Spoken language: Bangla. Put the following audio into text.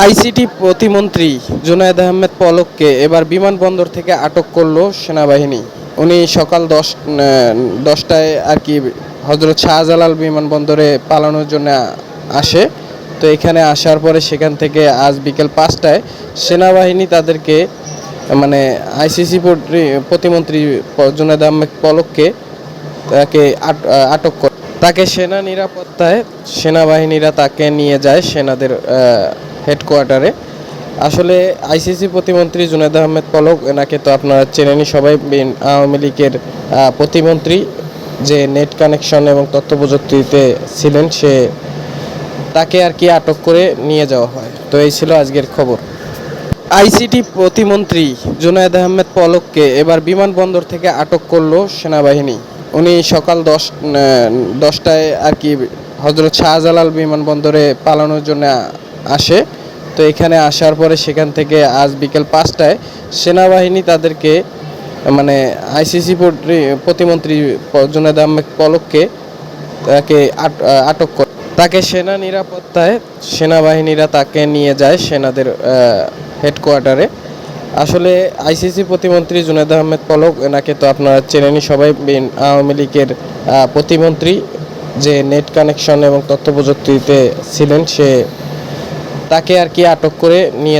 আইসিটি প্রতিমন্ত্রী জুনায়েদ আহমেদ পলককে এবার বিমানবন্দর থেকে আটক করলো সেনাবাহিনী। উনি সকাল 10টায় আর কি হজরত শাহজালাল বিমানবন্দরে পালানোর জন্য আসে। তো এখানে আসার পরে সেখান থেকে আজ বিকেল 5টায় সেনাবাহিনী তাদেরকে মানে আইসিসি প্রতিমন্ত্রী জুনায়েদ আহমেদ পলককে তাকে আটক করে। তাকে সেনা নিরাপত্তায় সেনাবাহিনীরা তাকে নিয়ে যায় সেনাদের হেডকোয়ার্টারে। আসলে আইসিসি প্রতিমন্ত্রী জুনায়েদ আহমেদ পলক, এনাকে তো আপনারা চেনেনই সবাই, আওয়ামী লীগের প্রতিমন্ত্রী, যে নেট কানেকশন এবং তথ্য প্রযুক্তিতে ছিলেন, তাকে আর কি আটক করে নিয়ে যাওয়া হয়। তো এই ছিল আজকের খবর। আইসিটি প্রতিমন্ত্রী জুনায়েদ আহমেদ পলককে এবার বিমানবন্দর থেকে আটক করলো সেনাবাহিনী। উনি সকাল 10টায় আর কি হজরত শাহজালাল বিমানবন্দরে পালানোর জন্য আসে। তো এখানে আসার পরে সেখান থেকে আজ বিকেল 5টায় সেনাবাহিনী তাদেরকে মানে আইসিসি প্রতিমন্ত্রী জুনায়েদ আহমেদ পলককে তাকে আটক করে। তাকে সেনা নিরাপত্তায় সেনাবাহিনীরা তাকে নিয়ে যায় সেনাদের হেডকোয়ার্টারে। আসলে আইসিসি প্রতিমন্ত্রী জুনায়েদ আহমেদ পলক, এনাকে তো আপনারা চেনেনই সবাই, আওয়ামী লীগের প্রতিমন্ত্রী, যে নেট কানেকশন এবং তথ্য প্রযুক্তিতে ছিলেন, তাকে আর কি আটক করে নিয়ে